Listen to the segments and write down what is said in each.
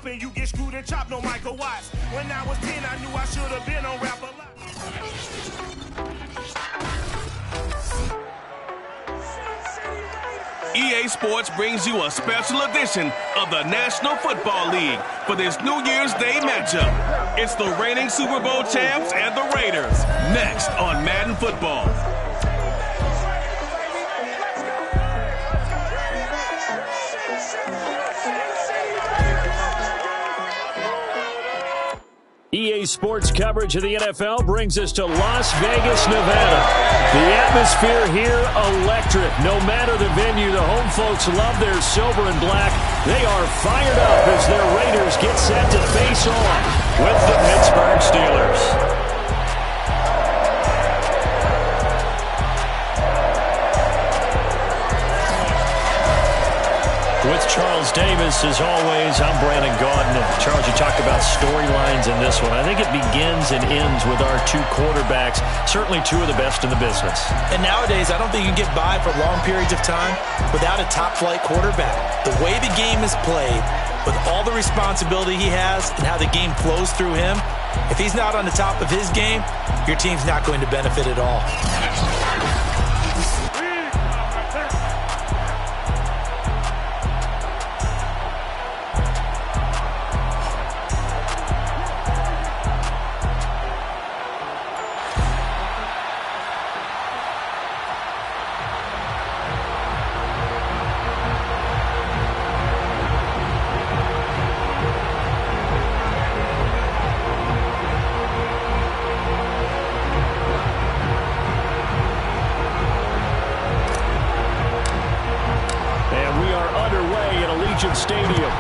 up and you get screwed and chopped, no Michael Watts. When I was 10, I knew I should have been on rap a lot. EA Sports brings you a special edition of the National Football League for this New Year's Day matchup. It's the reigning Super Bowl champs and the Raiders, next on Madden Football. EA Sports coverage of the NFL brings us to Las Vegas, Nevada. The atmosphere here, electric. No matter the venue, the home folks love their silver and black. They are fired up as their Raiders get set to face off with the Pittsburgh Steelers. With Charles Davis, as always, I'm Brandon Gaudin. Charles, you talked about storylines in this one. I think it begins and ends with our two quarterbacks, certainly two of the best in the business. And nowadays, I don't think you can get by for long periods of time without a top-flight quarterback. The way the game is played, with all the responsibility he has and how the game flows through him, if he's not on the top of his game, your team's not going to benefit at all. Stadium.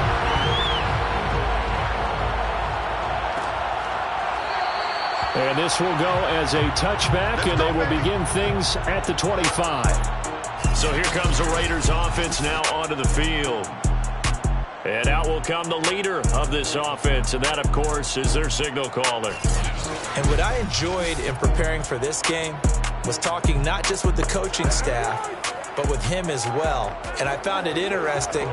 And this will go as a touchback, and they will begin things at the 25. So here comes the Raiders offense now onto the field. And out will come the leader of this offense, and that, of course, is their signal caller. And what I enjoyed in preparing for this game was talking not just with the coaching staff, but with him as well. And I found it interesting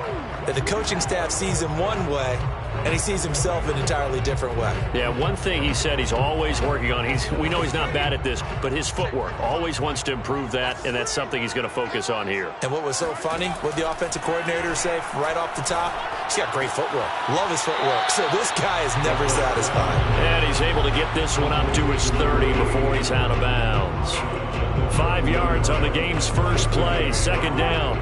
that the coaching staff sees him one way, and he sees himself an entirely different way. Yeah, one thing he said he's always working on, we know he's not bad at this, but his footwork, always wants to improve that, and that's something he's going to focus on here. And what was so funny, what the offensive coordinator say right off the top, he's got great footwork. Love his footwork. So this guy is never satisfied. And he's able to get this one up to his 30 before he's out of bounds. 5 yards on the game's first play, second down.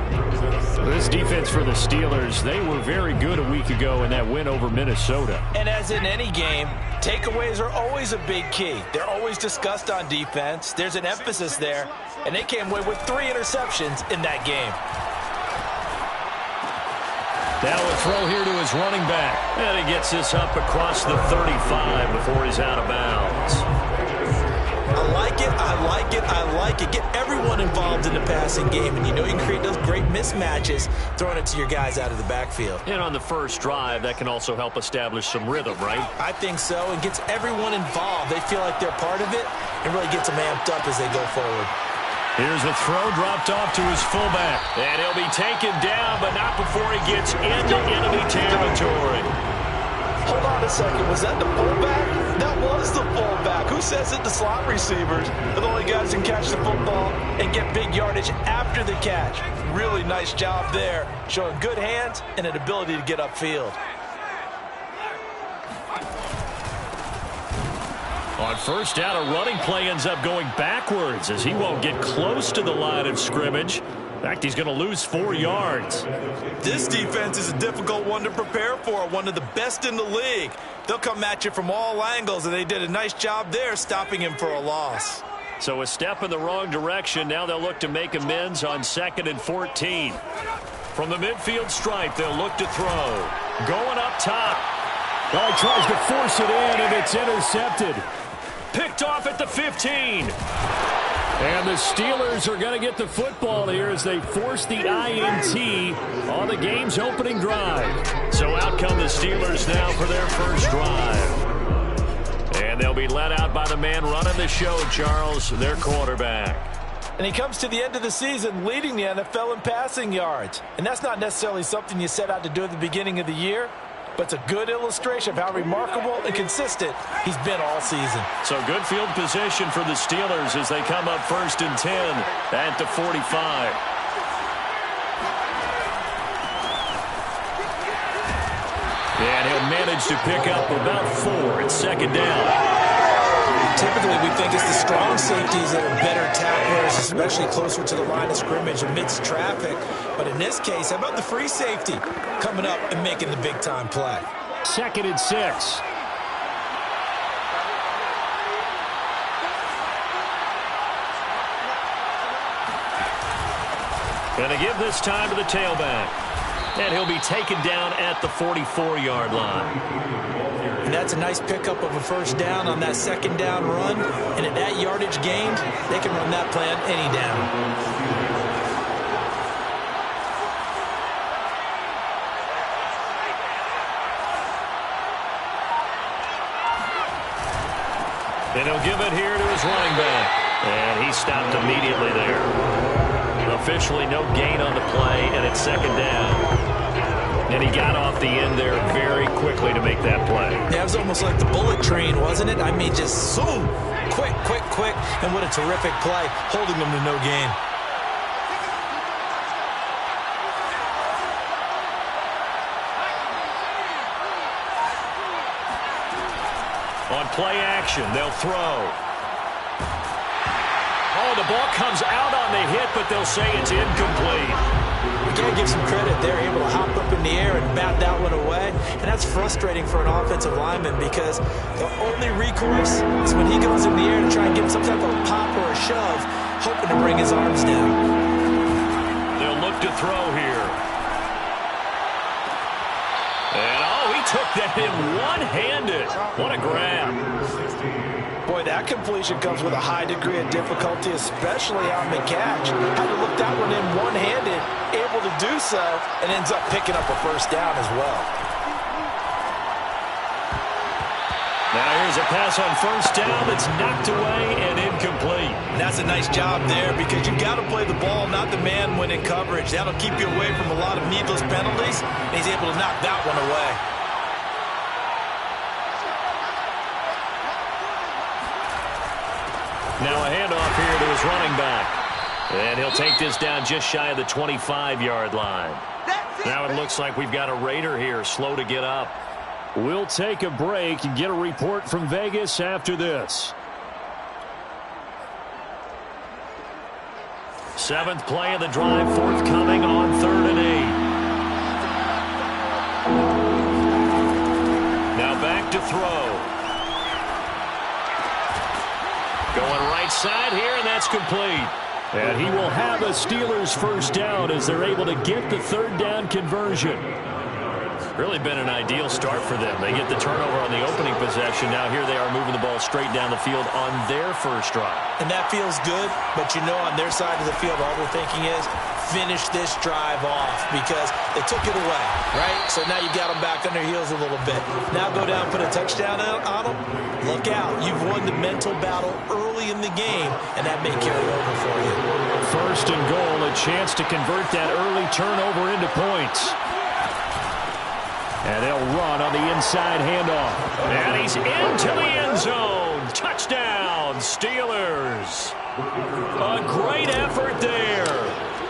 This defense for the Steelers, they were very good a week ago in that win over Minnesota. And as in any game, takeaways are always a big key. They're always discussed on defense. There's an emphasis there, and they came away with 3 interceptions in that game. Now a throw here to his running back. And he gets this up across the 35 before he's out of bounds. I like it, I like it, I like it. Get everyone involved in the passing game, and you know you can create those great mismatches throwing it to your guys out of the backfield. And on the first drive, that can also help establish some rhythm, right? I think so, and gets everyone involved. They feel like they're part of it and really gets them amped up as they go forward. Here's the throw dropped off to his fullback. And he'll be taken down, but not before he gets into enemy territory. Hold on a second. Was that the fullback? That was the fullback. Who says it? The slot receivers are the only guys who can catch the football and get big yardage after the catch. Really nice job there, showing good hands and an ability to get upfield. On first down, a running play ends up going backwards as he won't get close to the line of scrimmage. In fact, he's going to lose 4 yards. This defense is a difficult one to prepare for, one of the best in the league. They'll come at you from all angles, and they did a nice job there stopping him for a loss. So a step in the wrong direction. Now they'll look to make amends on 2nd and 14. From the midfield stripe, they'll look to throw. Going up top. Well, he tries to force it in, and it's intercepted. Picked off at the 15. And the Steelers are going to get the football here as they force the INT on the game's opening drive. So out come the Steelers now for their first drive. And they'll be let out by the man running the show, Charles, their quarterback. And he comes to the end of the season leading the NFL in passing yards. And that's not necessarily something you set out to do at the beginning of the year. but it's a good illustration of how remarkable and consistent he's been all season. So good field position for the Steelers as they come up 1st and 10 at the 45. And he'll manage to pick up about 4 at 2nd down. Typically, we think it's the strong safeties that are better tacklers, especially closer to the line of scrimmage amidst traffic. But in this case, how about the free safety coming up and making the big-time play? 2nd and 6. Going to give this time to the tailback. And he'll be taken down at the 44-yard line. And that's a nice pickup of a 1st down on that 2nd down run. And at that yardage gained, they can run that play on any down. And he'll give it here to his running back. And he stopped immediately there. Officially no gain on the play, and it's 2nd down. And he got off the end there very quickly to make that play. Yeah, it was almost like the bullet train, wasn't it? I mean, just zoom, quick, quick, quick. And what a terrific play, holding them to no gain. On play action, they'll throw. Oh, the ball comes out on the hit, but they'll say it's incomplete. You gotta give some credit. They're able to hop up in the air and bat that one away. And that's frustrating for an offensive lineman because the only recourse is when he goes in the air to try and get some type of a pop or a shove, hoping to bring his arms down. They'll look to throw here. And, oh, he took that in one-handed. What a grab. Boy, that completion comes with a high degree of difficulty, especially on the catch. Had to look that one in one-handed, able to do so, and ends up picking up a 1st down as well. Now here's a pass on 1st down that's knocked away and incomplete. And that's a nice job there because you've got to play the ball, not the man when in coverage. That'll keep you away from a lot of needless penalties, and he's able to knock that one away. Now a handoff here to his running back. And he'll take this down just shy of the 25-yard line. Now it looks like we've got a Raider here, slow to get up. We'll take a break and get a report from Vegas after this. 7th play of the drive forthcoming on 3rd and 8. Now back to throw. Going right side here, and that's complete. And he will have a Steelers 1st down as they're able to get the 3rd down conversion. Really been an ideal start for them. They get the turnover on the opening possession. Now here they are moving the ball straight down the field on their 1st drive. And that feels good, but you know on their side of the field all they're thinking is finish this drive off because they took it away, right? So now you got them back on their heels a little bit. Now go down, put a touchdown on them. Look out. You've won the mental battle early in the game, and that may carry over for you. 1st and goal, a chance to convert that early turnover into points. And they'll run on the inside handoff. And he's into the end zone. Touchdown, Steelers. A great effort there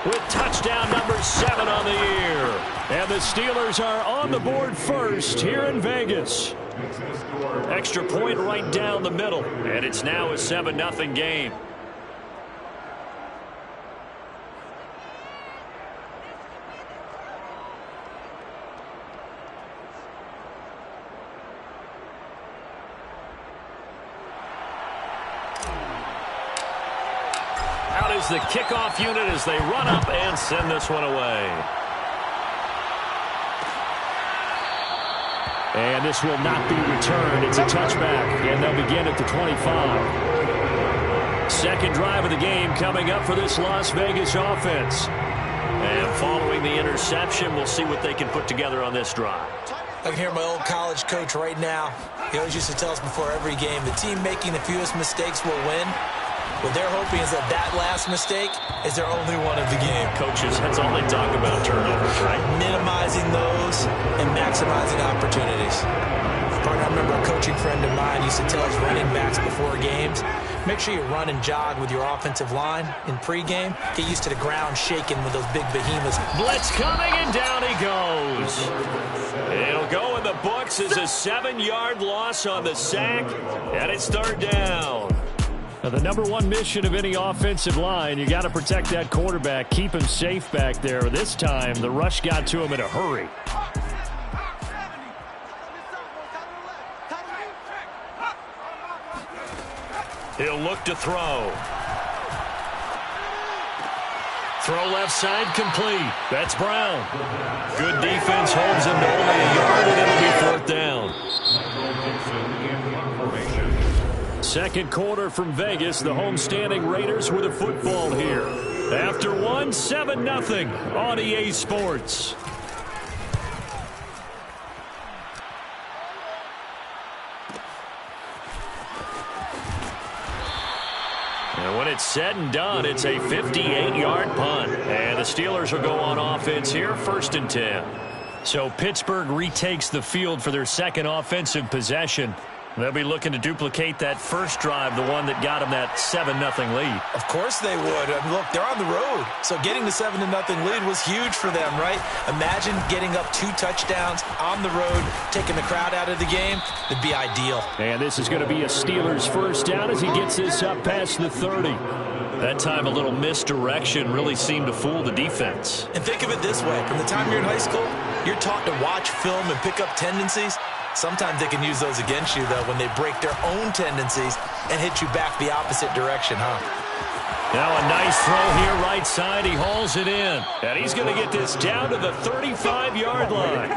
with touchdown number 7 on the year. And the Steelers are on the board first here in Vegas. Extra point right down the middle. And it's now a 7-0 game. Out is the kickoff unit as they run up and send this one away. And this will not be returned. It's a touchback, and they'll begin at the 25. 2nd drive of the game coming up for this Las Vegas offense. And following the interception, we'll see what they can put together on this drive. I can hear my old college coach right now. He always used to tell us before every game, the team making the fewest mistakes will win. What they're hoping is that that last mistake is their only one of the game. Coaches, that's all they talk about, turnovers, right? Minimizing those and maximizing opportunities. Partner, I remember a coaching friend of mine used to tell his running backs before games, make sure you run and jog with your offensive line in pregame. Get used to the ground shaking with those big behemoths. Blitz coming, and down he goes. It'll go in the books as a 7-yard loss on the sack, and it's third down. Now, the number one mission of any offensive line, you got to protect that quarterback, keep him safe back there. This time, the rush got to him in a hurry. He'll look to throw. Throw left side complete. That's Brown. Good defense holds him to only a yard, and it'll be fourth down. Second quarter from Vegas. The homestanding Raiders with a football here. After one, 7-0 on EA Sports. And when it's said and done, it's a 58-yard punt. And the Steelers will go on offense here, 1st and 10. So Pittsburgh retakes the field for their second offensive possession. They'll be looking to duplicate that first drive, the one that got them that 7-0 lead. Of course they would. I mean, look, they're on the road. So getting the 7-0 lead was huge for them, right? Imagine getting up 2 touchdowns on the road, taking the crowd out of the game. It'd be ideal. And this is going to be a Steelers first down as he gets this up past the 30. That time a little misdirection really seemed to fool the defense. And think of it this way. From the time you're in high school, you're taught to watch film and pick up tendencies. Sometimes they can use those against you, though, when they break their own tendencies and hit you back the opposite direction, huh? Now a nice throw here right side. He hauls it in. And he's going to get this down to the 35-yard line.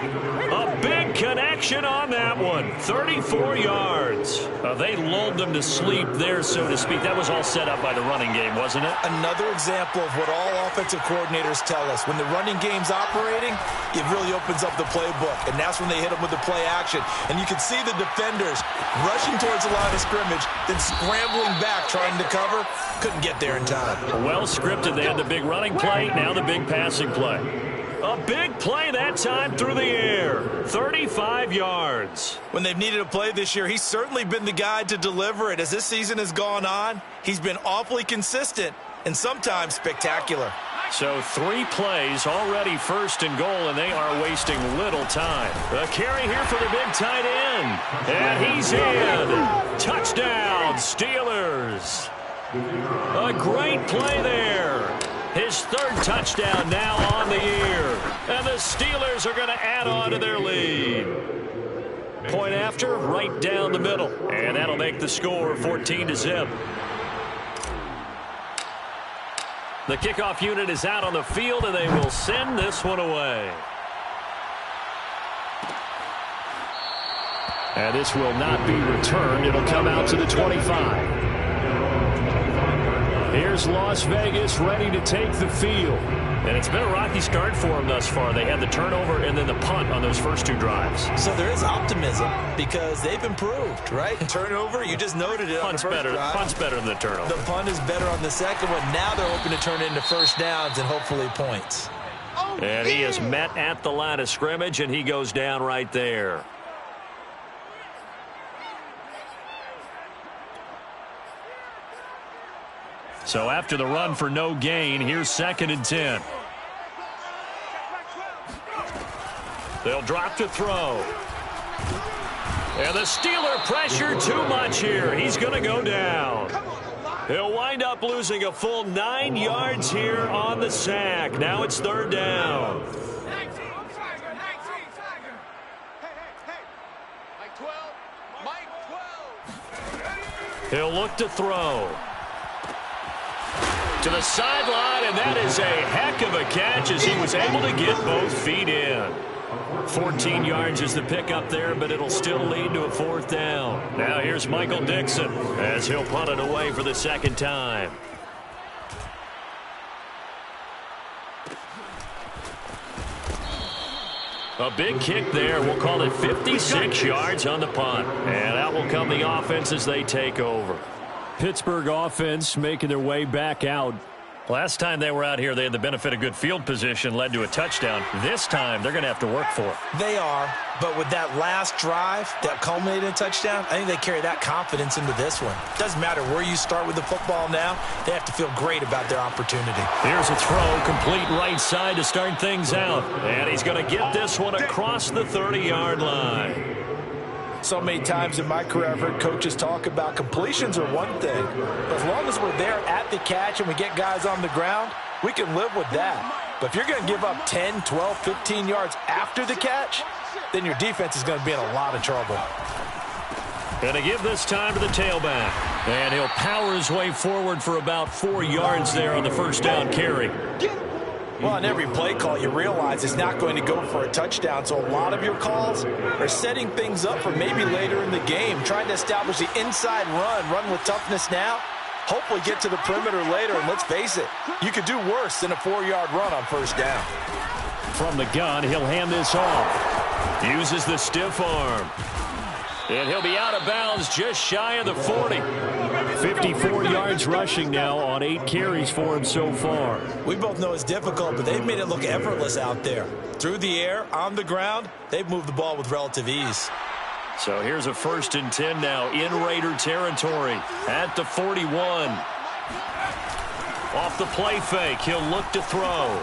A big connection on that one. 34 yards. They lulled them to sleep there, so to speak. That was all set up by the running game, wasn't it? Another example of what all offensive coordinators tell us. When the running game's operating, it really opens up the playbook. And that's when they hit them with the play action. And you can see the defenders rushing towards the line of scrimmage, then scrambling back, trying to cover. Couldn't get there in time. Well scripted. They had the big running play, now the big passing play. A big play that time through the air. 35 yards. When they've needed a play this year, he's certainly been the guy to deliver it. As this season has gone on, he's been awfully consistent and sometimes spectacular. So 3 plays, already 1st and goal, and they are wasting little time. A carry here for the big tight end. And he's in. Touchdown, Steelers. A great play there. His 3rd touchdown now on the year. And the Steelers are going to add on to their lead. Point after, right down the middle. And that'll make the score 14-0. The kickoff unit is out on the field, and they will send this one away. And this will not be returned. It'll come out to the 25. Here's Las Vegas ready to take the field. And it's been a rocky start for them thus far. They had the turnover and then the punt on those first 2 drives. So there is optimism because they've improved, right? Turnover, you just noted it. Punt's better. Punt's better than the turnover. The punt is better on the second one. Now they're hoping to turn it into first downs and hopefully points. And he is met at the line of scrimmage, and he goes down right there. So after the run for no gain, here's 2nd and 10. They'll drop to throw. And the Steeler pressure too much here. He's going to go down. He'll wind up losing a full 9 yards here on the sack. Now it's 3rd down. He'll look to throw. To the sideline, and that is a heck of a catch as he was able to get both feet in. 14 yards is the pickup there, but it'll still lead to a 4th down. Now here's Michael Dixon as he'll punt it away for the 2nd time. A big kick there. We'll call it 56 yards on the punt. And out will come the offense as they take over. Pittsburgh offense making their way back out. Last time they were out here, they had the benefit of good field position, led to a touchdown. This time, they're going to have to work for it. They are, but with that last drive that culminated in a touchdown, I think they carry that confidence into this one. Doesn't matter where you start with the football now, they have to feel great about their opportunity. Here's a throw, complete right side to start things out. And he's going to get this one across the 30-yard line. So many times in my career, I've heard coaches talk about completions are one thing. But as long as we're there at the catch and we get guys on the ground, we can live with that. But if you're going to give up 10, 12, 15 yards after the catch, then your defense is going to be in a lot of trouble. Going to give this time to the tailback. And he'll power his way forward for about 4 yards there on the first down carry. Well, on every play call, you realize it's not going to go for a touchdown. So a lot of your calls are setting things up for maybe later in the game, trying to establish the inside run with toughness now, hopefully get to the perimeter later. And let's face it, you could do worse than a 4-yard run on first down. From the gun, he'll hand this off. Uses the stiff arm. And he'll be out of bounds just shy of the 40. 54 yards rushing now on 8 carries for him so far. We both know it's difficult, but they've made it look effortless out there. Through the air, on the ground, they've moved the ball with relative ease. So here's a 1st and 10 now in Raider territory at the 41. Off the play fake, he'll look to throw.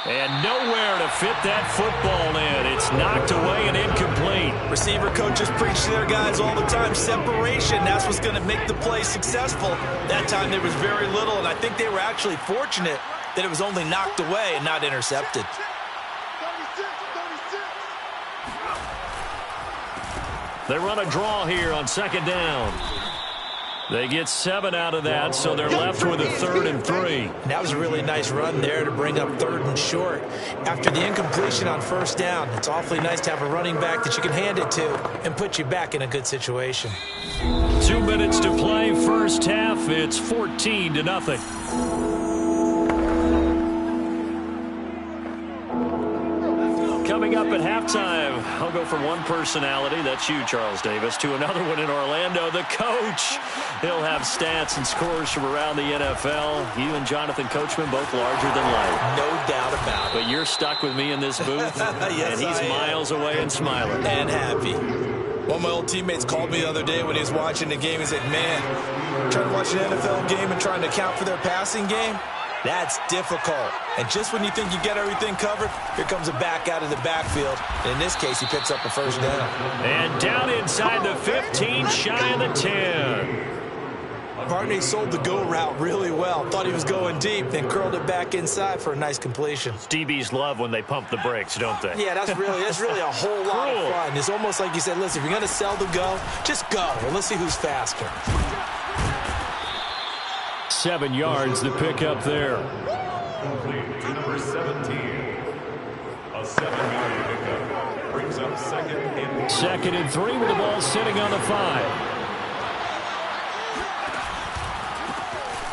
And nowhere to fit that football in. It's knocked away and incomplete. Receiver coaches preach to their guys all the time. Separation, that's what's going to make the play successful. That time there was very little, and I think they were actually fortunate that it was only knocked away and not intercepted. They run a draw here on 2nd down. They get 7 out of that, so they're left with a 3rd and 3. That was a really nice run there to bring up 3rd and short. After the incompletion on 1st down, it's awfully nice to have a running back that you can hand it to and put you back in a good situation. 2 minutes to play, first half. It's 14-0. Coming up at halftime, I'll go from one personality, that's you, Charles Davis, to another one in Orlando, the coach. He'll have stats and scores from around the NFL. You and Jonathan Coachman both larger than life. No doubt about it. But you're stuck with me in this booth, yes, and he's miles away and smiling. And happy. One of my old teammates called me the other day when he was watching the game. He said, man, trying to watch an NFL game and trying to account for their passing game, that's difficult. And just when you think you get everything covered, here comes a back out of the backfield. And in this case, he picks up a 1st down. And down inside the 15, shy of the 10. Barney sold the go route really well. Thought he was going deep, then curled it back inside for a nice completion. DBs love when they pump the brakes, don't they? Yeah, that's really a whole lot of fun. It's almost like you said, listen, if you're going to sell the go, just go. Well, let's see who's faster. 7 yards to pick up there. To number 17. A 7-yard pickup brings up 2nd and 3 with the ball sitting on the 5.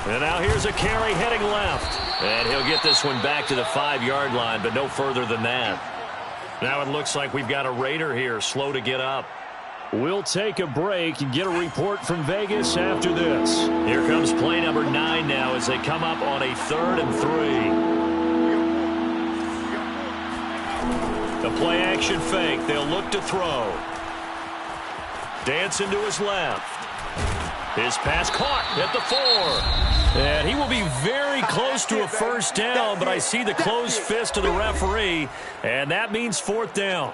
And now here's a carry heading left. And he'll get this one back to the 5-yard line, but no further than that. Now it looks like we've got a Raider here, slow to get up. We'll take a break and get a report from Vegas after this. Here comes play number 9 now as they come up on a 3rd and 3. The play action fake. They'll look to throw. Dancing to his left. His pass caught at the 4. And he will be very close to a 1st down, but I see the closed fist of the referee, and that means 4th down.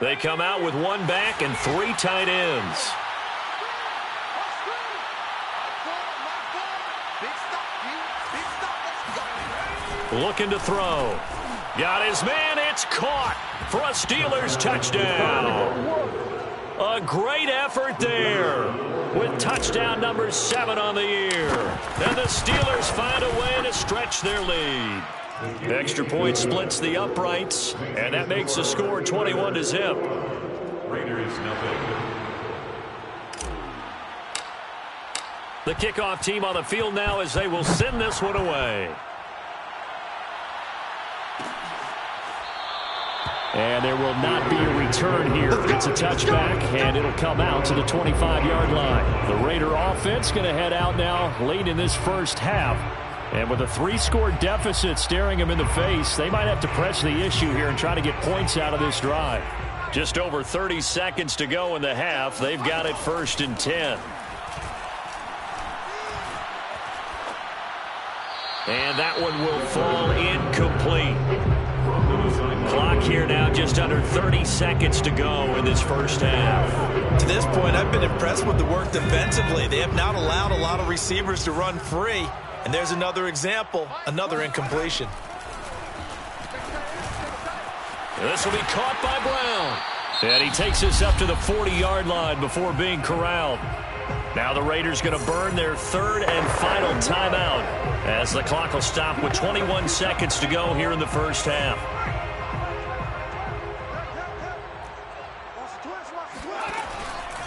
They come out with 1 back and 3 tight ends. Looking to throw. Got his man. It's caught for a Steelers touchdown. A great effort there with touchdown number 7 on the year. And the Steelers find a way to stretch their lead. The extra point splits the uprights, and that makes the score 21-0. Raiders nothing. The kickoff team on the field now as they will send this one away. And there will not be a return here. It's a touchback, and it'll come out to the 25-yard line. The Raider offense going to head out now late in this first half. And with a 3-score deficit staring them in the face, they might have to press the issue here and try to get points out of this drive. Just over 30 seconds to go in the half. They've got it 1st and 10. And that one will fall incomplete. Clock here now, just under 30 seconds to go in this first half. To this point, I've been impressed with the work defensively. They have not allowed a lot of receivers to run free. And there's another example, another incompletion. This will be caught by Brown. And he takes us up to the 40-yard line before being corralled. Now the Raiders going to burn their 3rd and final timeout as the clock will stop with 21 seconds to go here in the first half.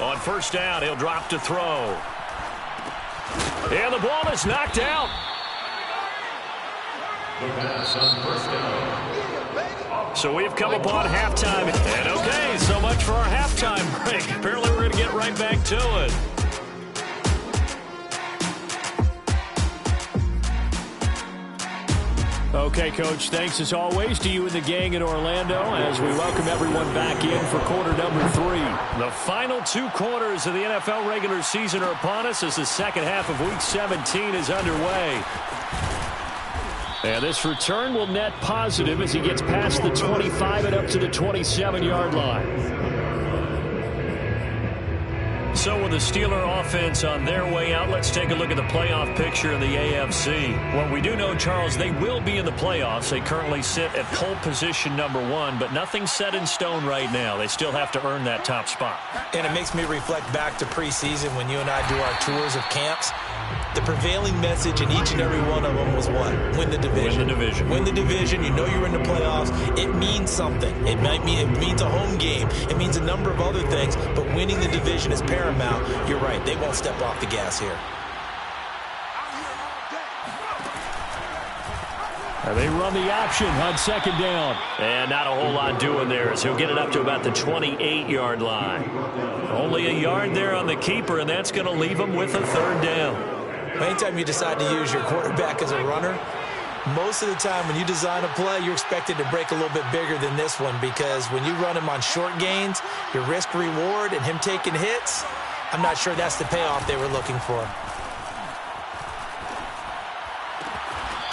On first down, he'll drop to throw. And the ball is knocked out. The pass on first down. So we've come upon halftime. And okay, so much for our halftime break. Apparently we're going to get right back to it. Okay, Coach, thanks as always to you and the gang in Orlando as we welcome everyone back in for quarter number 3. The final 2 quarters of the NFL regular season are upon us as the second half of Week 17 is underway. And this return will net positive as he gets past the 25 and up to the 27-yard line. So with the Steeler offense on their way out, let's take a look at the playoff picture in the AFC. What we do know, Charles, they will be in the playoffs. They currently sit at pole position number 1, but nothing's set in stone right now. They still have to earn that top spot. And it makes me reflect back to preseason when you and I do our tours of camps. The prevailing message in each and every one of them was what? Win the division. Win the division. Win the division. You know you're in the playoffs. It means something. It means a home game. It means a number of other things, but winning the division is paramount. You're right. They won't step off the gas here. They run the option on second down. And not a whole lot doing there as he'll get it up to about the 28-yard line. Only a yard there on the keeper, and that's going to leave him with a 3rd down. Anytime you decide to use your quarterback as a runner, most of the time when you design a play, you're expected to break a little bit bigger than this one because when you run him on short gains, your risk-reward and him taking hits, I'm not sure that's the payoff they were looking for.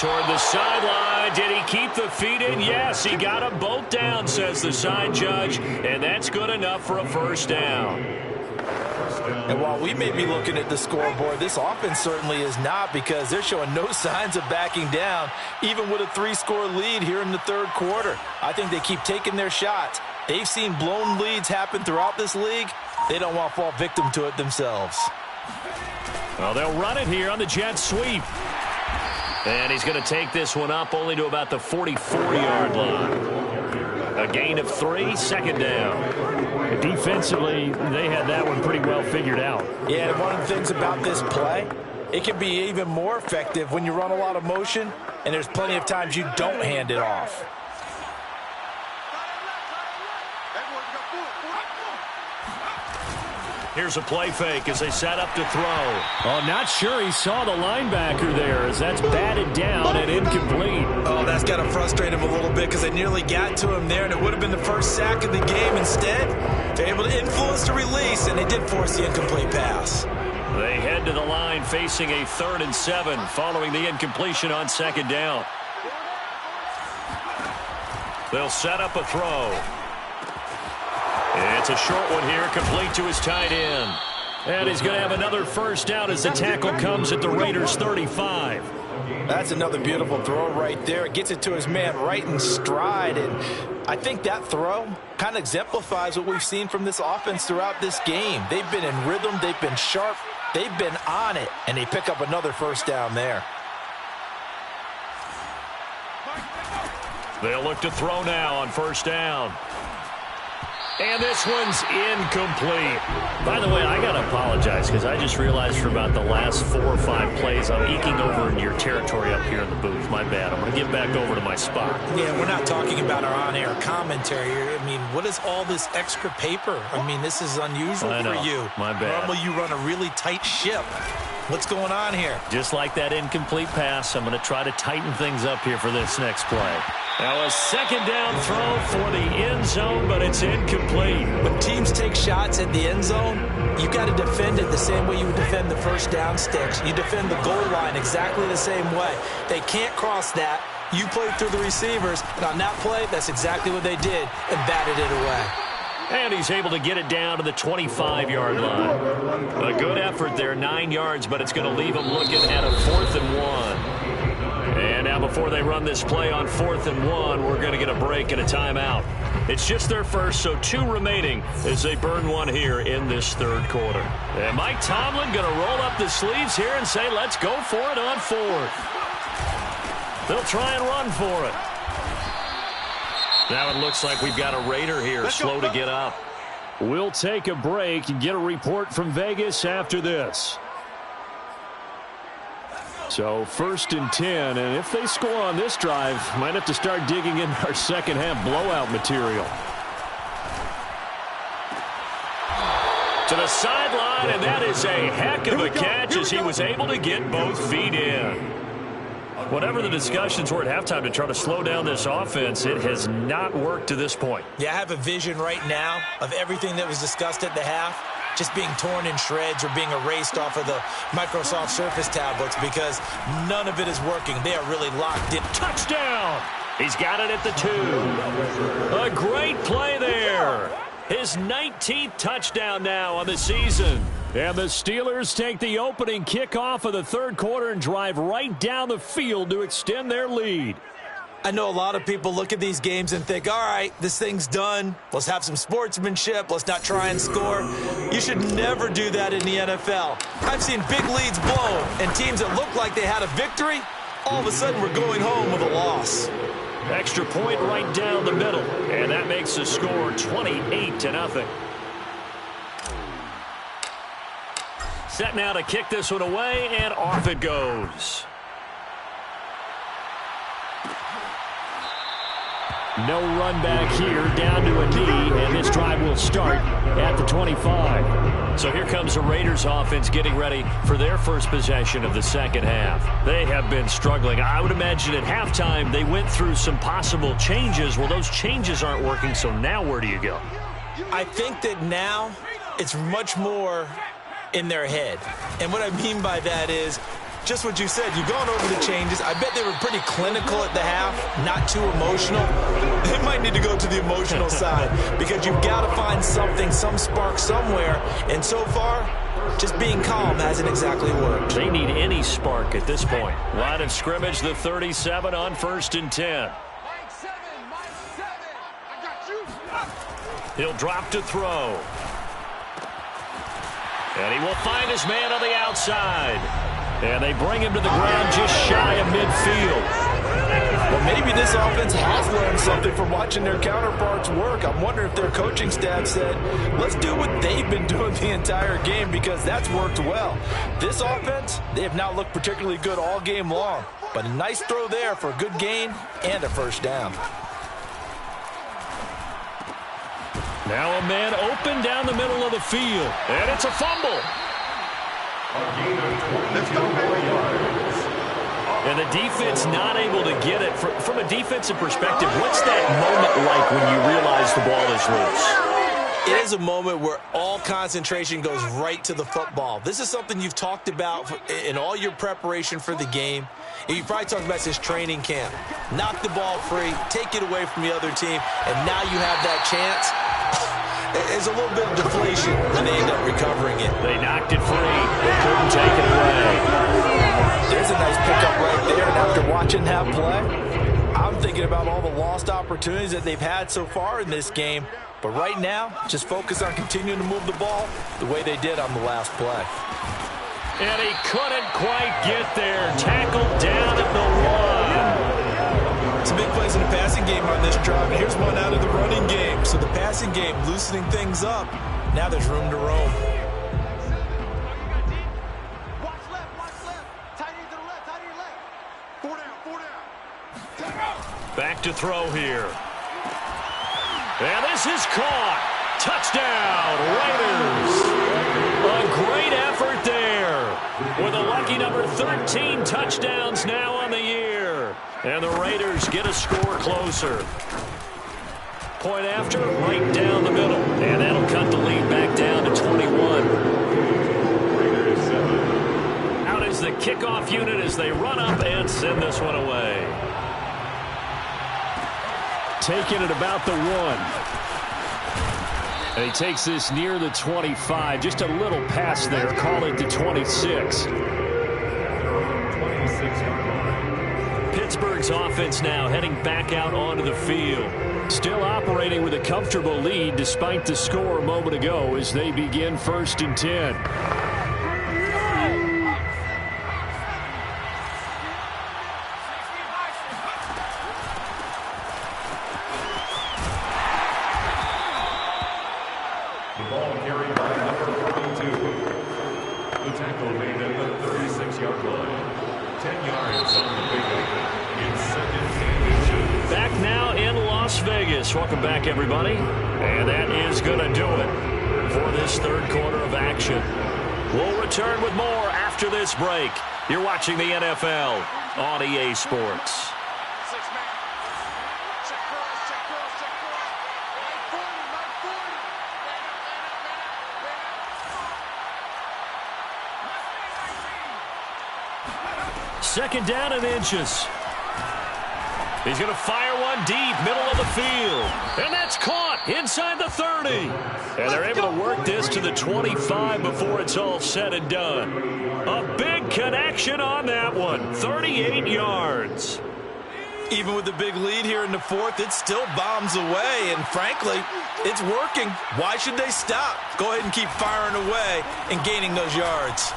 Toward the sideline. Did he keep the feet in? Yes, he got them both down, says the side judge, and that's good enough for a 1st down. And while we may be looking at the scoreboard, this offense certainly is not because they're showing no signs of backing down, even with a 3-score lead here in the 3rd quarter. I think they keep taking their shots. They've seen blown leads happen throughout this league. They don't want to fall victim to it themselves. Well, they'll run it here on the jet sweep. And he's going to take this one up only to about the 44-yard line. A gain of 3, 2nd down. Defensively, they had that one pretty well figured out. Yeah, and one of the things about this play, it can be even more effective when you run a lot of motion, and there's plenty of times you don't hand it off. Here's a play fake as they set up to throw. Oh, not sure he saw the linebacker there as that's batted down and incomplete. Oh, that's got to frustrate him a little bit because they nearly got to him there, and it would have been the first sack of the game. Instead, they're able to influence the release, and they did force the incomplete pass. They head to the line facing a 3rd and 7 following the incompletion on 2nd down. They'll set up a throw. It's a short one here, complete to his tight end. And he's going to have another 1st down as the tackle comes at the Raiders' 35. That's another beautiful throw right there. Gets it to his man right in stride. And I think that throw kind of exemplifies what we've seen from this offense throughout this game. They've been in rhythm. They've been sharp. They've been on it. And they pick up another 1st down there. They'll look to throw now on 1st down. And this one's incomplete. By the way, I got to apologize because I just realized for about the last 4 or 5 plays, I'm eking over into your territory up here in the booth. My bad. I'm going to get back over to my spot. Yeah, we're not talking about our on-air commentary. I mean, what is all this extra paper? I mean, this is unusual for you. My bad. Normally you run a really tight ship. What's going on here? Just like that incomplete pass, I'm going to try to tighten things up here for this next play. Now a second down throw for the end zone, but it's incomplete. When teams take shots at the end zone, you've got to defend it the same way you would defend the first down sticks. You defend the goal line exactly the same way. They can't cross that. You play through the receivers, and on that play, that's exactly what they did and batted it away. And he's able to get it down to the 25-yard line. A good effort there, 9 yards, but it's going to leave him looking at a 4th and 1. And now before they run this play on 4th and 1, we're going to get a break and a timeout. It's just their first, so 2 remaining as they burn one here in this third quarter. And Mike Tomlin going to roll up the sleeves here and say, let's go for it on 4th. They'll try and run for it. Now it looks like we've got a Raider here, slow to get up. We'll take a break and get a report from Vegas after this. So 1st and 10, and if they score on this drive, might have to start digging in our second half blowout material. To the sideline, and that is a heck of a catch as he was able to get both feet in. Whatever the discussions were at halftime to try to slow down this offense, it has not worked to this point. Yeah, I have a vision right now of everything that was discussed at the half just being torn in shreds or being erased off of the Microsoft Surface tablets because none of it is working. They are really locked in. Touchdown! He's got it at the 2. A great play there. His 19th touchdown now on the season. And the Steelers take the opening kickoff of the third quarter and drive right down the field to extend their lead. I know a lot of people look at these games and think, all right, this thing's done. Let's have some sportsmanship. Let's not try and score. You should never do that in the NFL. I've seen big leads blown and teams that look like they had a victory, all of a sudden we're going home with a loss. Extra point right down the middle, and that makes the score 28-0. Set now to kick this one away, and off it goes. No run back here, down to a knee, and this drive will start at the 25. So here comes the Raiders offense getting ready for their first possession of the second half. They have been struggling. I would imagine at halftime they went through some possible changes. Well, those changes aren't working, so now where do you go? I think that now it's much more in their head. And what I mean by that is just what you said. You've gone over the changes. I bet they were pretty clinical at the half, not too emotional. They might need to go to the emotional side because you've got to find something, some spark somewhere. And so far, just being calm hasn't exactly worked. They need any spark at this point. Line of scrimmage, the 37 on 1st and 10. He'll drop to throw. And he will find his man on the outside. And they bring him to the ground just shy of midfield. Well, maybe this offense has learned something from watching their counterparts work. I'm wondering if their coaching staff said, let's do what they've been doing the entire game because that's worked well. This offense, they have not looked particularly good all game long. But a nice throw there for a good gain and a first down. Now a man open down the middle of the field. And it's a fumble. And the defense not able to get it. From a defensive perspective, what's that moment like when you realize the ball is loose? It is a moment where all concentration goes right to the football. This is something you've talked about in all your preparation for the game. And you probably talked about this training camp. Knock the ball free, take it away from the other team, and now you have that chance. There's a little bit of deflation when they end up recovering it. They knocked it free. They couldn't take it away. There's a nice pickup right there. And after watching that play, I'm thinking about all the lost opportunities that they've had so far in this game. But right now, just focus on continuing to move the ball the way they did on the last play. And he couldn't quite get there. Tackled down at the 1. Some big plays in the passing game on this drive, and here's one out of the running game. So the passing game loosening things up. Now there's room to roam. Watch left. Tight end to the left, tight end to the left. 4 down. Back to throw here. And this is caught. Touchdown, Raiders. A great effort there. With a lucky number 13 touchdowns now on the year. And the Raiders get a score closer. Point after, right down the middle. And that'll cut the lead back down to 21. Out is the kickoff unit as they run up and send this one away. Taking it about the 1. And he takes this near the 25. Just a little pass there. Call it the 26. Pittsburgh's offense now heading back out onto the field. Still operating with a comfortable lead despite the score a moment ago as they begin 1st and 10. The ball carried by number 42. The tackle made at the 36-yard line. 10 yards on the pickup. It's 2nd and 2. Back now in Las Vegas. Welcome back, everybody. And that is going to do it for this third quarter of action. We'll return with more after this break. You're watching the NFL on EA Sports. Second down and inches. He's going to fire one deep, middle of the field. And that's caught inside the 30. And they're able to work this to the 25 before it's all said and done. A big connection on that one. 38 yards. Even with the big lead here in the 4th, it still bombs away. And frankly, it's working. Why should they stop? Go ahead and keep firing away and gaining those yards.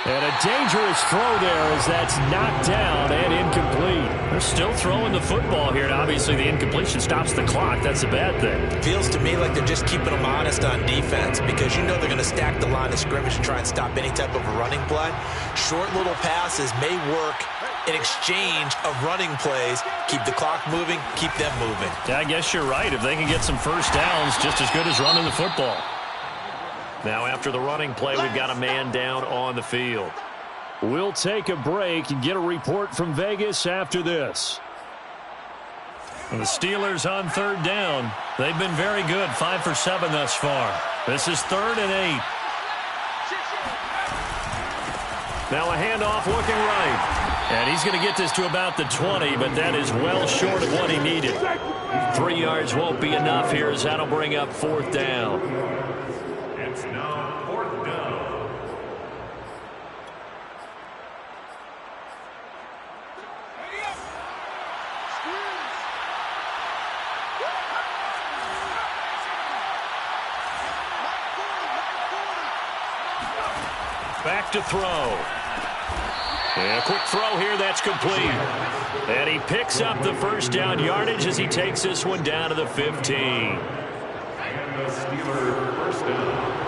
And a dangerous throw there as that's knocked down and incomplete. They're still throwing the football here, and obviously the incompletion stops the clock. That's a bad thing. Feels to me like they're just keeping them honest on defense because you know they're going to stack the line of scrimmage and try and stop any type of a running play. Short little passes may work in exchange of running plays. Keep the clock moving, keep them moving. Yeah, I guess you're right. If they can get some first downs, just as good as running the football. Now after the running play, we've got a man down on the field. We'll take a break and get a report from Vegas after this. And the Steelers on 3rd down. They've been very good, 5 for 7 thus far. This is 3rd and 8. Now a handoff looking right. And he's going to get this to about the 20, but that is well short of what he needed. 3 yards won't be enough here as that'll bring up 4th down. It's now 4th down. Back to throw. And a quick throw here, that's complete. And he picks up the first down yardage as he takes this one down to the 15. And the Steeler first down.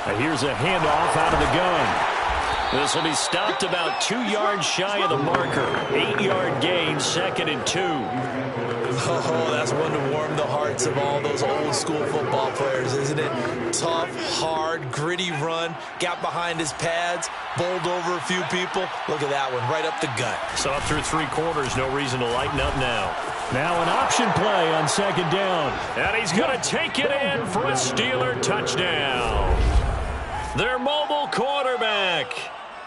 And here's a handoff out of the gun. This will be stopped about 2 yards shy of the marker. 8-yard gain, 2nd and 2. Oh, that's one to warm the hearts of all those old school football players, isn't it? Tough, hard, gritty run. Got behind his pads, bowled over a few people. Look at that one, right up the gut. So up through 3 quarters, no reason to lighten up now. Now an option play on 2nd down. And he's going to take it in for a Steeler touchdown. Their mobile quarterback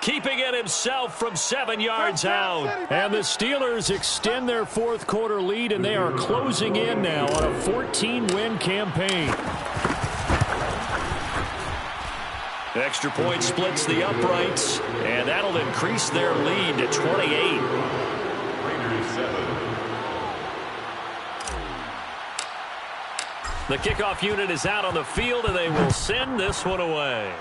keeping it himself from 7 yards out. And the Steelers extend their 4th quarter lead, and they are closing in now on a 14-win campaign. The extra point splits the uprights, and that'll increase their lead to 28. Raiders 7. The kickoff unit is out on the field, and they will send this one away.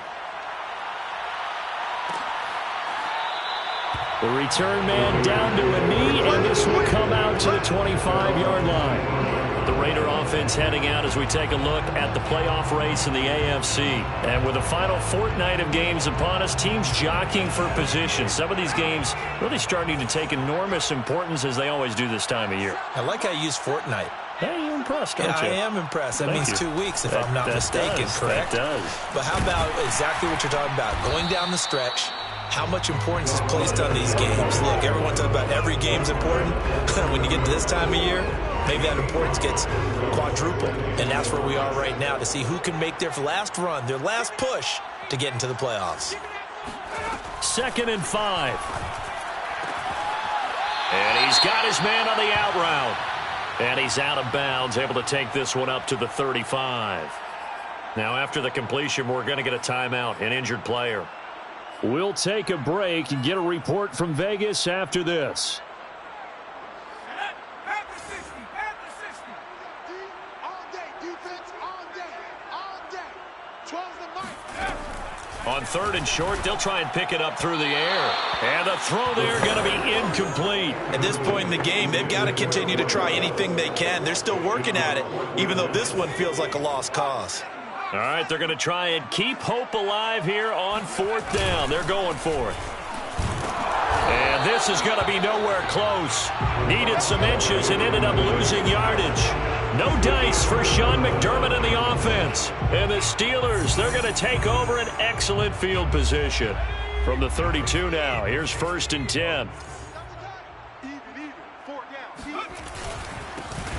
The return man down to a knee, and this will come out to the 25-yard line. The Raider offense heading out as we take a look at the playoff race in the AFC. And with the final fortnight of games upon us, teams jockeying for position. Some of these games really starting to take enormous importance as they always do this time of year. I like how you use fortnight. Hey, you're impressed, aren't you? I am impressed. That Thank means you. 2 weeks, if I'm not mistaken, correct? That does. But how about exactly what you're talking about? Going down the stretch, how much importance is placed on these games? Look, everyone talks about every game's important. When you get to this time of year, maybe that importance gets quadrupled. And that's where we are right now, to see who can make their last run, their last push to get into the playoffs. 2nd and 5. And he's got his man on the out route. And he's out of bounds, able to take this one up to the 35. Now, after the completion, we're going to get a timeout, an injured player. We'll take a break and get a report from Vegas after this. On 3rd and short, they'll try and pick it up through the air. And the throw there going to be incomplete. At this point in the game, they've got to continue to try anything they can. They're still working at it, even though this one feels like a lost cause. All right, they're going to try and keep hope alive here on 4th down. They're going for it. And this is going to be nowhere close. Needed some inches and ended up losing yardage. No dice for Sean McDermott in the offense. And the Steelers, they're going to take over an excellent field position. From the 32 now, here's 1st and 10.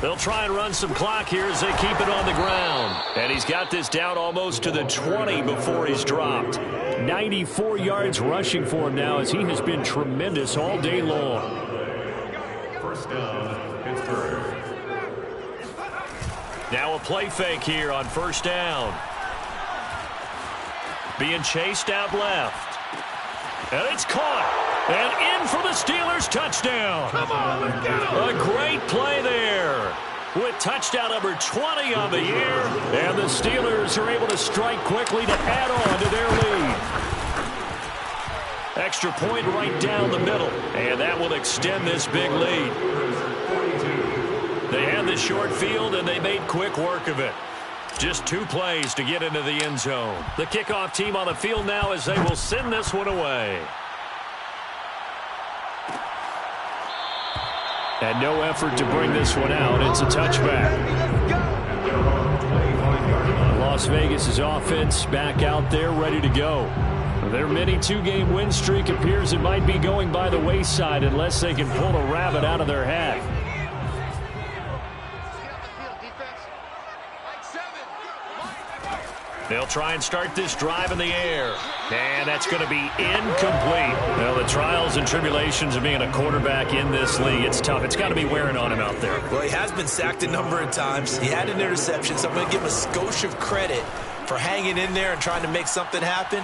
They'll try and run some clock here as they keep it on the ground. And he's got this down almost to the 20 before he's dropped. 94 yards rushing for him now as he has been tremendous all day long. 1st down, Pittsburgh. Now a play fake here on 1st down. Being chased out left. And it's caught. And in for the Steelers, touchdown. Come on, let's get him. A great play there. With touchdown number 20 on the year. And the Steelers are able to strike quickly to add on to their lead. Extra point right down the middle. And that will extend this big lead. They had the short field, and they made quick work of it. Just 2 plays to get into the end zone. The kickoff team on the field now as they will send this one away. And no effort to bring this one out. It's a touchback. Las Vegas' offense back out there ready to go. Their mini 2-game win streak appears it might be going by the wayside unless they can pull a rabbit out of their hat. They'll try and start this drive in the air. And that's going to be incomplete. Well, the trials and tribulations of being a quarterback in this league, it's tough. It's got to be wearing on him out there. Well, he has been sacked a number of times. He had an interception, so I'm going to give him a skosh of credit for hanging in there and trying to make something happen,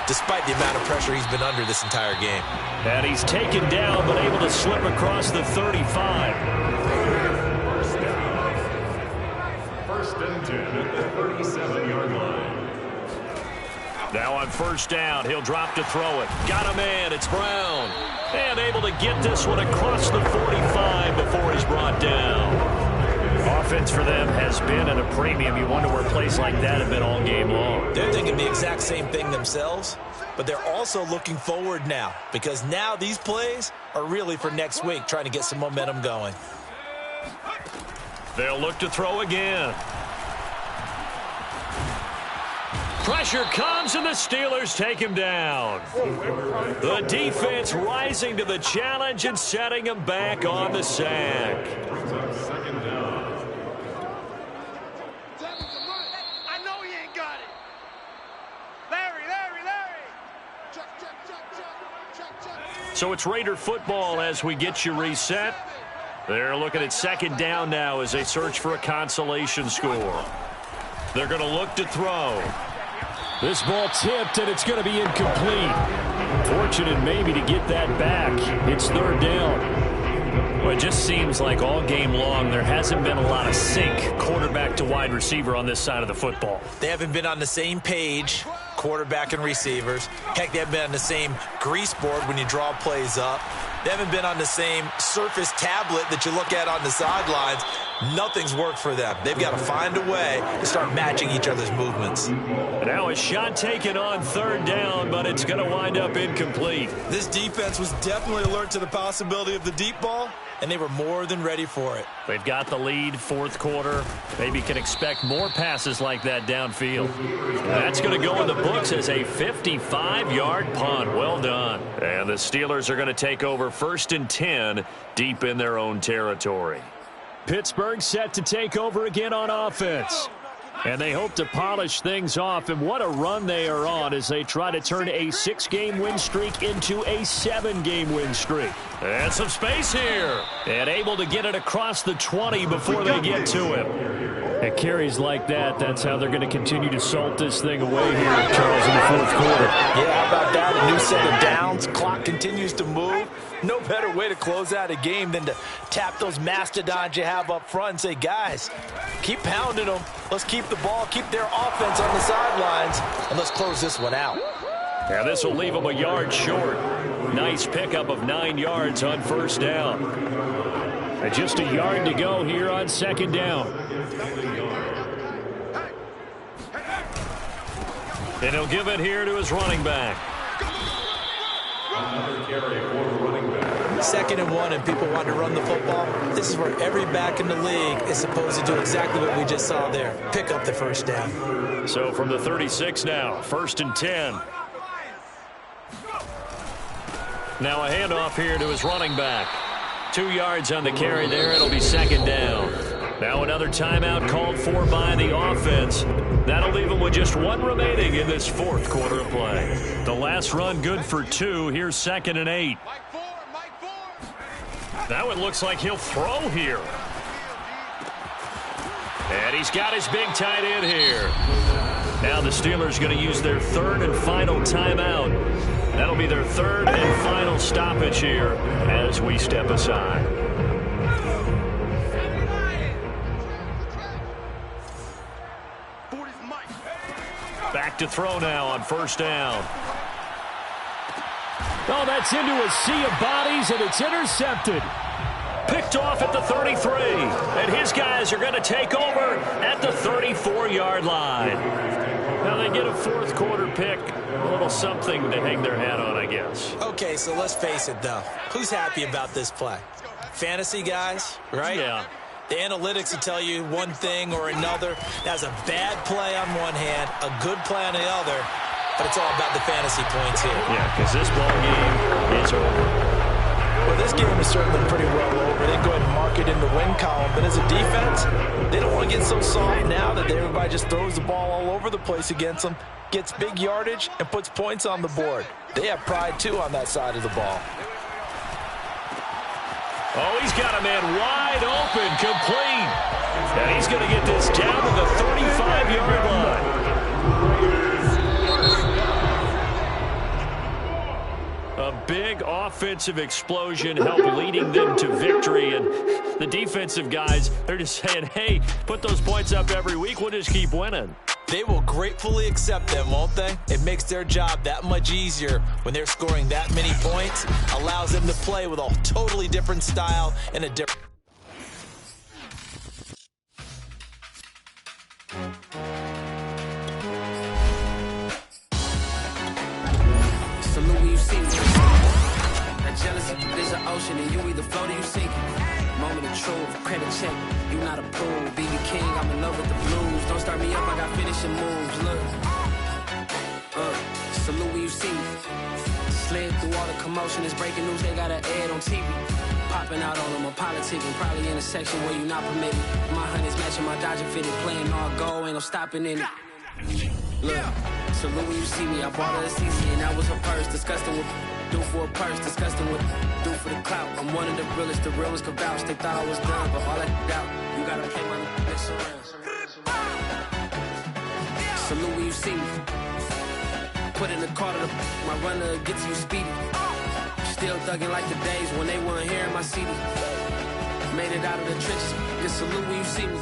despite the amount of pressure he's been under this entire game. And he's taken down, but able to slip across the 35. 1st and 10 at the 37-yard line. Now on 1st down, he'll drop to throw it. Got a man, it's Brown. And able to get this one across the 45 before he's brought down. Offense for them has been at a premium. You wonder where plays like that have been all game long. They're thinking the exact same thing themselves, but they're also looking forward now, because now these plays are really for next week, trying to get some momentum going. They'll look to throw again. Pressure comes, and the Steelers take him down. The defense rising to the challenge and setting him back on the sack. 2nd down. I know he ain't got it. Larry. Check. So it's Raider football as we get you reset. They're looking at 2nd down now as they search for a consolation score. They're going to look to throw. This ball tipped, and it's going to be incomplete. Fortunate maybe to get that back. It's 3rd down. Well, it just seems like all game long there hasn't been a lot of sync quarterback to wide receiver on this side of the football. They haven't been on the same page quarterback and receivers. Heck, they haven't been on the same grease board when you draw plays up. They haven't been on the same surface tablet that you look at on the sidelines. Nothing's worked for them. They've got to find a way to start matching each other's movements. Now a shot taken on third down, but it's going to wind up incomplete. This defense was definitely alert to the possibility of the deep ball, and they were more than ready for it. They've got the lead, fourth quarter. Maybe can expect more passes like that downfield. That's going to go in the books as a 55-yard punt. Well done. And the Steelers are going to take over 1st and 10 deep in their own territory. Pittsburgh set to take over again on offense. And they hope to polish things off, and what a run they are on as they try to turn a 6-game win streak into a 7-game win streak. And some space here. And able to get it across the 20 before they get to him. At carries like that, that's how they're going to continue to salt this thing away here, Charles, in the fourth quarter. Yeah, how about that? A new set of downs. Clock continues to move. No better way to close out a game than to tap those mastodons you have up front and say, guys, keep pounding them. Let's keep the ball, keep their offense on the sidelines, and let's close this one out. Yeah, this will leave them a yard short. Nice pickup of 9 yards on first down. And just a yard to go here on second down. And he'll give it here to his running back. Another carry for the running back. 2nd and 1 and people want to run the football. This is where every back in the league is supposed to do exactly what we just saw there. Pick up the first down. So from the 36 now, 1st and 10. Now a handoff here to his running back. 2 yards on the carry there. It'll be second down. Now another timeout called for by the offense. That'll leave them with just 1 remaining in this fourth quarter of play. The last run good for 2. Here's 2nd and 8. Now it looks like he'll throw here. And he's got his big tight end here. Now the Steelers going to use their 3rd and final timeout. That'll be their 3rd and final stoppage here as we step aside. Back to throw now on first down. Oh, that's into a sea of bodies, and it's intercepted. Picked off at the 33. And his guys are going to take over at the 34-yard line. Now they get a fourth quarter pick. A little something to hang their hat on, I guess. Okay, so let's face it, though. Who's happy about this play? Fantasy guys, right? Yeah. The analytics will tell you one thing or another. That's a bad play on one hand, a good play on the other, but it's all about the fantasy points here. Yeah, because this ball game is over. Well, this game is certainly pretty well over. They go ahead and mark it in the win column, but as a defense, they don't want to get so soft now that everybody just throws the ball all over the place against them, gets big yardage, and puts points on the board. They have pride, too, on that side of the ball. Oh, he's got a man wide open, complete. And he's going to get this down to the 35-yard line. A big offensive explosion helped leading them to victory. And the defensive guys, they're just saying, hey, put those points up every week. We'll just keep winning. They will gratefully accept them, won't they? It makes their job that much easier when they're scoring that many points. Allows them to play with a totally different style and a different... Salute when you see me. That jealousy is an ocean, and you either float or you sink it. Moment of truth, credit check, you not approved. BB King, I'm in love with the blues. Don't start me up, I got finishing moves. Look, salute when you see me. Slid through all the commotion, it's breaking news, they got an ad on TV. Popping out on them, I'm politicking, probably in a section where you not permitted. My honey's matching my Dodger fitted, playing all goal, ain't no stopping in it. Look, salute when you see me, I bought her a CC and that was her purse. Disgusting with do for a purse, disgusting with do for the clout. I'm one of the realest could vouch. They thought I was done, but all I doubt, you gotta play my next around. Salute when you see me. Put in the car to my runner gets you speedy. Still thugging like the days when they weren't here in my CD. Made it out of the trenches. Just salute when you see me.